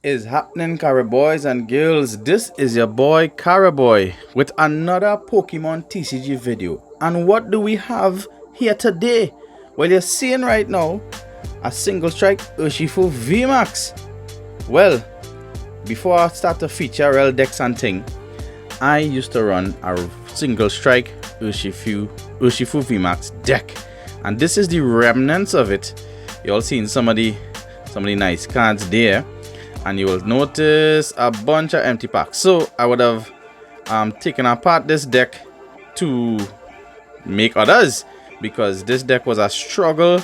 is happening, Carib Boys and girls? This is your boy Carib Boy with another Pokemon TCG video. And what do we have here today? Well, you're seeing right now a single strike Urshifu VMAX. Well, before I start to feature real decks and thing, I used to run a single strike Urshifu VMAX deck, and this is the remnants of it. You all seen some of the nice cards there, and you will notice a bunch of empty packs. So I would have taken apart this deck to make others, because this deck was a struggle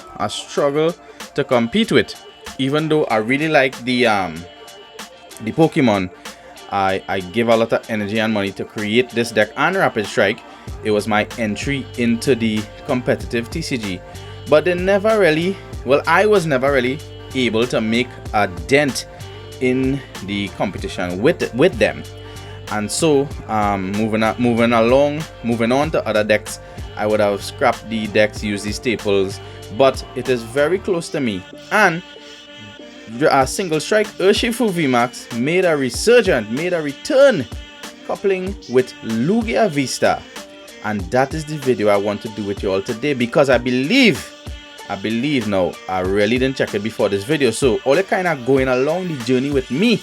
to compete with. Even though I really like the Pokemon, I give a lot of energy and money to create this deck and Rapid Strike. It was my entry into the competitive TCG, but they never really, well, I was never really able to make a dent in the competition with them. And so moving on to other decks, I would have scrapped the decks, used the staples, but it is very close to me. And a single strike Urshifu VMAX made a return, coupling with Lugia Vstar, and that is the video I want to do with you all today, because I believe now, I really didn't check it before this video, so all it kind of going along the journey with me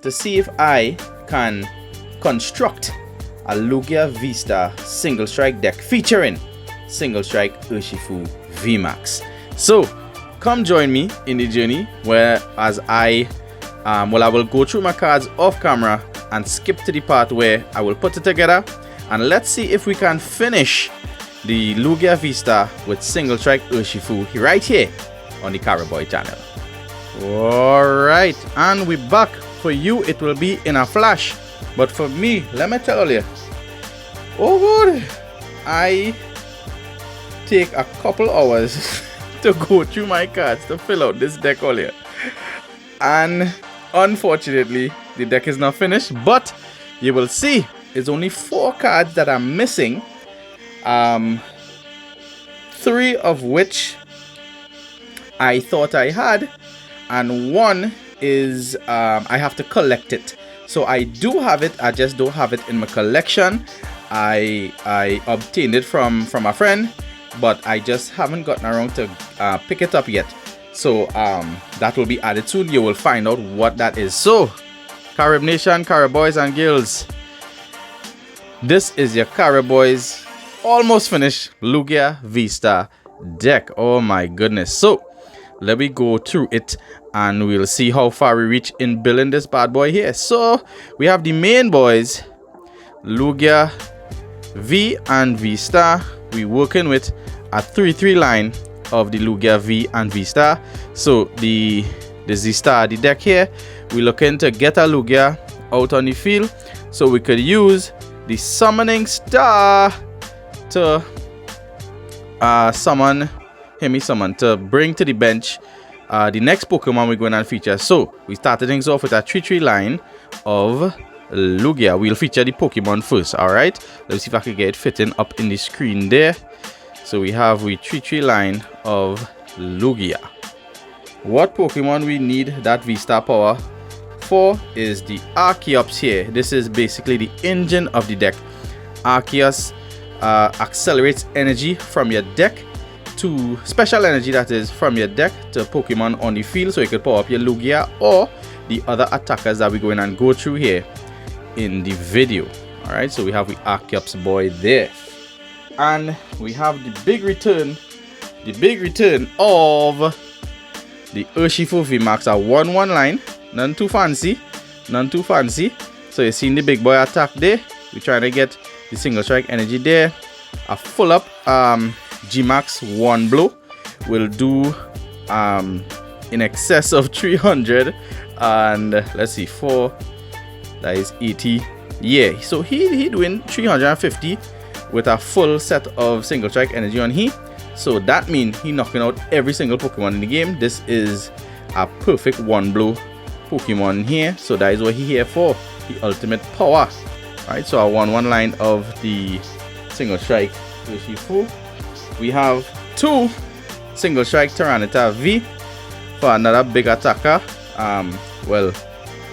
to see if I can construct a Lugia Vstar single strike deck featuring single strike Urshifu VMAX. So come join me in the journey, where as I will go through my cards off camera and skip to the part where I will put it together, and let's see if we can finish the Lugia Vstar with single strike Urshifu right here on the Carib Boy channel. Alright, and we're back. For you it will be in a flash, but for me, let me tell you, oh god, I take a couple hours to go through my cards to fill out this deck all here, and unfortunately the deck is not finished. But you will see it's only 4 cards that I'm missing, 3 of which I thought I had, and 1 is I have to collect it. So I do have it, I just don't have it in my collection. I obtained it from a friend, but I just haven't gotten around to pick it up yet. So that will be added soon. You will find out what that is. So Carib Nation, Carib Boys and girls, this is your Carib Boys almost finished Lugia Vstar deck. Oh my goodness. So let me go through it and we'll see how far we reach in building this bad boy here. So we have the main boys, Lugia V and Vstar. We working with a 3-3 line of the Lugia V and Vstar. So the Z-Star, the deck here, we're looking to get a Lugia out on the field, so we could use the summoning star to summon to bring to the bench the next Pokemon we're going to feature. So we started things off with a 3-3 line of Lugia. We'll feature the Pokemon first. Alright, let's see if I can get it fitting up in the screen there. So we have a 3-3 line of Lugia. What Pokemon we need that V-Star power for is the Arceus here. This is basically the engine of the deck. Arceus accelerates energy from your deck to special energy, that is from your deck to Pokemon on the field, so you could power up your Lugia or the other attackers that we're going and go through here in the video. Alright, so we have the Arceus boy there, and we have the big return of the Urshifu VMAX, a 1-1 line, none too fancy. So you seen the big boy attack there. We're trying to get the single strike energy there. A full up Gmax 1 blow will do in excess of 300, and let's see, 4, that is 80. Yeah, so he doing 350 with a full set of single strike energy on he. So that means he knocking out every single Pokemon in the game. This is a perfect 1 blow Pokemon here, so that is what he here for, the ultimate power. Alright, so a 1-1 line of the single strike Urshifu. We have 2 single strike Tyranitar V for another big attacker. Well,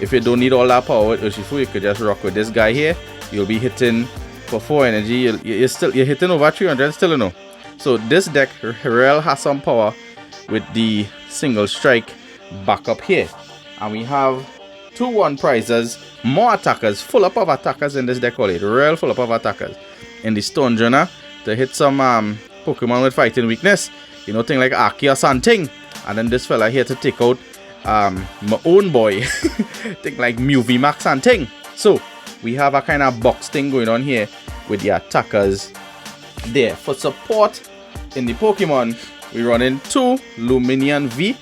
if you don't need all that power with Urshifu, you could just rock with this guy here. You'll be hitting for 4 energy. You're hitting over 300 still, you know. So this deck real has some power with the single strike back up here. And we have 2-1 prizes, more attackers, full up of attackers in this deck already. Real full up of attackers. In the Stone Journal to hit some Pokemon with fighting weakness. You know, thing like Aki or something. And then this fella here to take out my own boy. Thing like Mew VMAX and thing. So we have a kind of box thing going on here with the attackers there. For support in the Pokemon, we run in 2 Luminian V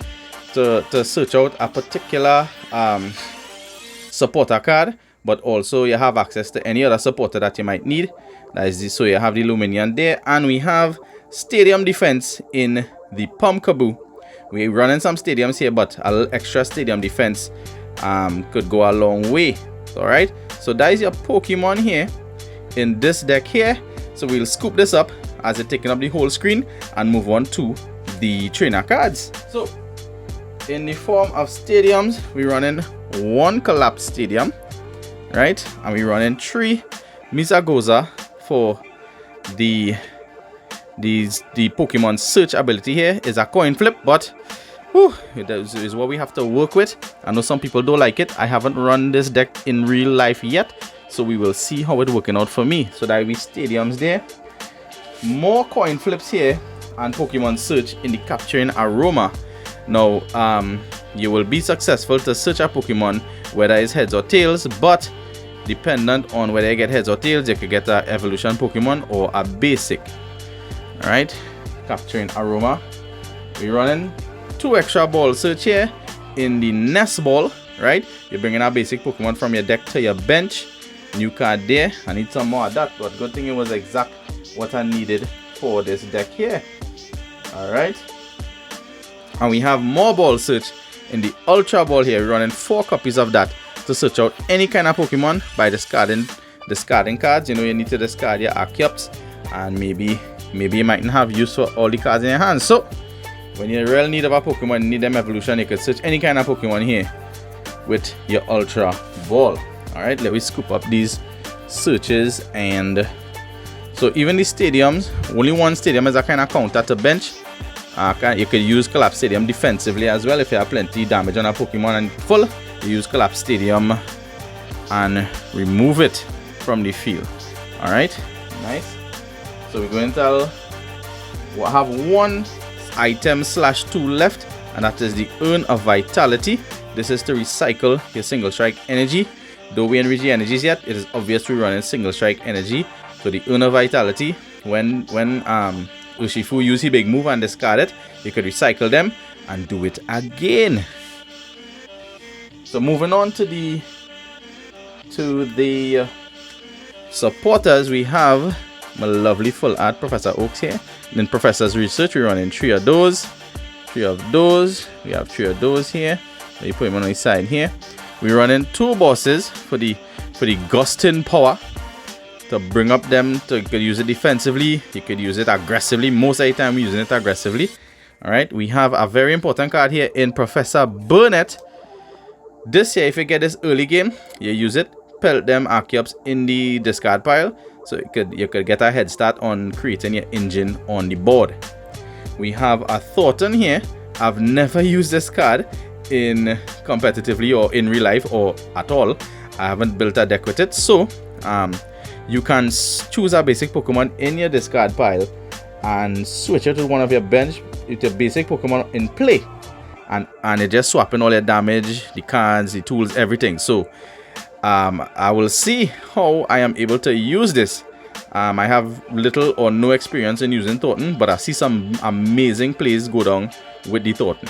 to search out a particular supporter card, but also you have access to any other supporter that you might need. That is so you have the Luminian there, and we have Stadium Defense in the Pumpkaboo. We're running some stadiums here, but a little extra stadium defense could go a long way. Alright, so that is your Pokemon here in this deck here. So we'll scoop this up as it's taking up the whole screen and move on to the trainer cards. So in the form of stadiums, we're running 1 Collapse Stadium, right? And we're running 3 Misagoza for the Pokemon search ability here. Is a coin flip, but it is what we have to work with. I know some people don't like it. I haven't run this deck in real life yet, so we will see how it's working out for me. So that will be stadiums there. More coin flips here and Pokemon search in the Capturing Aroma. Now you will be successful to search a Pokemon whether it's heads or tails, but dependent on whether you get heads or tails, you could get an evolution Pokemon or a basic. Alright, Capturing Aroma. We're running 2 extra ball search here in the Nest Ball, right? You're bringing a basic Pokemon from your deck to your bench. New card there. I need some more of that, but good thing it was exact what I needed for this deck here. Alright, and we have more ball search in the Ultra Ball here. We're running 4 copies of that to search out any kind of Pokemon by discarding cards. You know, you need to discard your Archeops, and maybe you mightn't have use for all the cards in your hands. So when you're in real need of a Pokemon, need them evolution, you can search any kind of Pokemon here with your Ultra Ball. Alright, let me scoop up these searches. And so even the stadiums, only 1 stadium is a kind of counter to bench. You could use Collapse Stadium defensively as well. If you have plenty damage on a Pokemon and full, you use Collapse Stadium and remove it from the field. Alright, nice. So we're going to have 1 item /2 left, and that is the Urn of Vitality. This is to recycle your single strike energy. Though we enrich the energies yet, it is obvious we're running single strike energy. So the Urn of Vitality, when Urshifu use his big move and discard it, you could recycle them and do it again. So moving on to the supporters, we have my lovely full art Professor Oaks here. Then Professor's Research, we're running 3 of those, 3 of those. We have 3 of those here. Let me put them on the side here. We're running 2 bosses for the gusting power to bring up them. You could use it defensively, you could use it aggressively. Most of the time we're using it aggressively. Alright, we have a very important card here in Professor Burnett. This here, if you get this early game, you use it, pelt them Archeops in the discard pile. So you could get a head start on creating your engine on the board. We have a Thornton here. I've never used this card in competitively or in real life or at all. I haven't built a deck with it. So you can choose a basic Pokemon in your discard pile and switch it to one of your bench with your basic Pokemon in play. And it's just swapping all your damage, the cards, the tools, everything. So I will see how I am able to use this. I have little or no experience in using Thornton, but I see some amazing plays go down with the Thornton.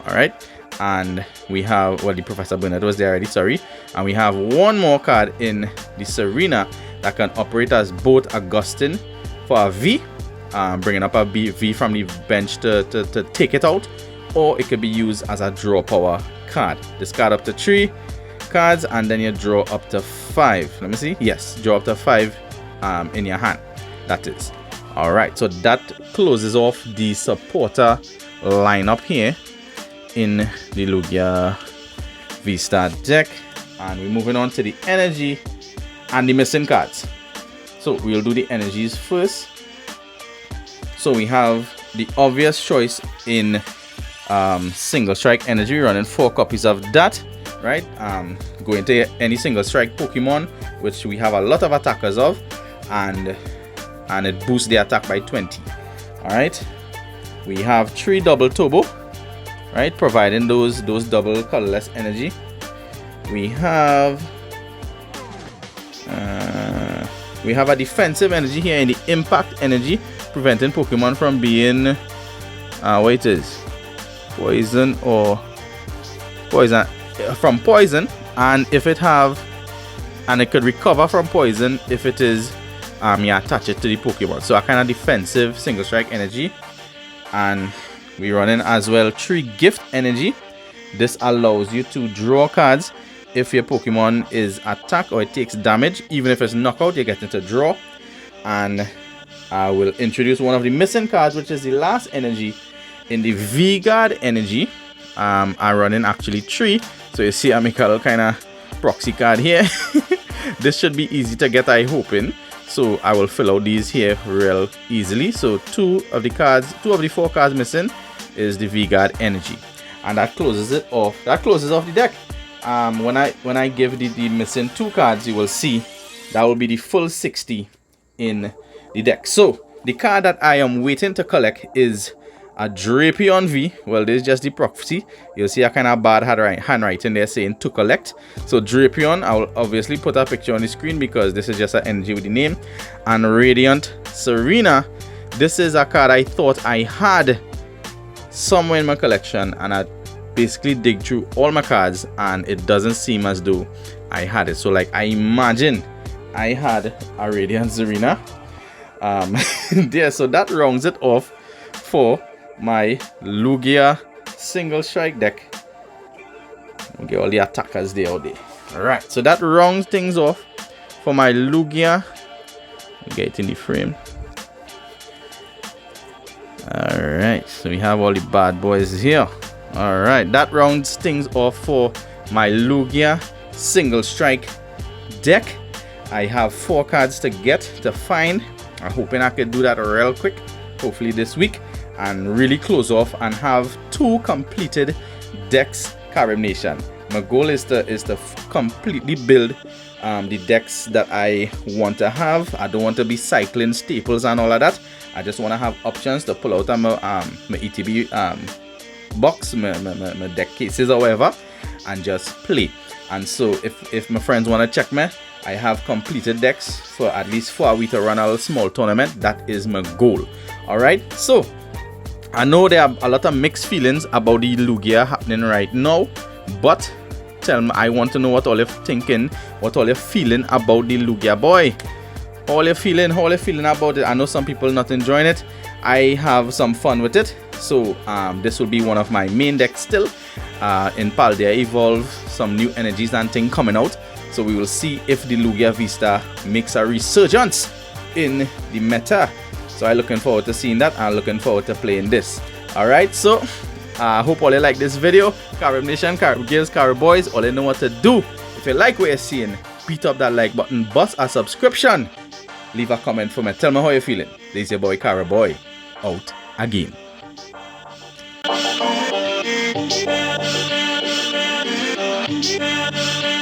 Alright, and we have, well, the Professor Burnett was there already, sorry. And we have 1 more card in the Serena that can operate as both Augustine for a V, bringing up a V from the bench to take it out, or it could be used as a draw power card. Discard up to 3 cards and then you draw up to 5. Let me see. Yes, draw up to 5 in your hand. That is. Alright, so that closes off the supporter lineup here in the Lugia Vstar deck. And we're moving on to the energy and the missing cards. So we'll do the energies first. So we have the obvious choice in single strike energy, running 4 copies of that, right? Go into any single strike Pokemon, which we have a lot of attackers of, and it boosts the attack by 20. All right, we have 3 double turbo, right, providing those double colorless energy. We have a defensive energy here in the impact energy, preventing Pokemon from being what it is, poison from poison, and if it have, and it could recover from poison if it is you attach it to the Pokemon. So a kind of defensive single strike energy. And we running as well 3 gift energy. This allows you to draw cards if your Pokemon is attacked or it takes damage. Even if it's knockout, you get into draw. And I will introduce one of the missing cards, which is the last energy in the V-Guard energy. I'm running actually 3. So you see I make a little kind of proxy card here. This should be easy to get, I hoping. So I will fill out these here real easily. So 2 of the 4 cards missing is the V-Guard energy. And that closes it off. That closes off the deck. When I give the missing 2 cards, you will see that will be the full 60 in the deck. So the card that I am waiting to collect is a Drapion V. Well, this is just the proxy. You'll see a kind of bad handwriting there saying to collect. So Drapion, I will obviously put a picture on the screen because this is just an energy with the name. And Radiant Serena, this is a card I thought I had somewhere in my collection, and I basically dig through all my cards and it doesn't seem as though I had it. So like, I imagine I had a Radiant Serena there. So that rounds it off for my Lugia single strike deck. Get all the attackers there all day. Alright, so that rounds things off for my Lugia. Get it in the frame. Alright, so we have all the bad boys here. Alright, that rounds things off for my Lugia single strike deck. I have 4 cards to find. I'm hoping I could do that real quick, hopefully this week, and really close off and have 2 completed decks, Carib Nation. My goal is to completely build the decks that I want to have. I don't want to be cycling staples and all of that. I just want to have options to pull out of my ETB box, my deck cases or whatever, and just play. And so if my friends want to check me, I have completed decks for at least 4 weeks to run a small tournament. That is my goal. Alright, so I know there are a lot of mixed feelings about the Lugia happening right now, but tell me, I want to know what all you're thinking, what all you're feeling about the Lugia boy. How you're feeling about it. I know some people not enjoying it. I have some fun with it. So this will be one of my main decks still. In Paldea Evolve, some new energies and things coming out. So we will see if the Lugia Vstar makes a resurgence in the meta. So I'm looking forward to seeing that. I'm looking forward to playing this. Alright, so I hope all you like this video. Carib Nation, Carib Girls, Carib Boys, all you know what to do. If you like what you're seeing, beat up that like button, bust a subscription, leave a comment for me, tell me how you're feeling. This is your boy Carib Boy, out again. Yeah.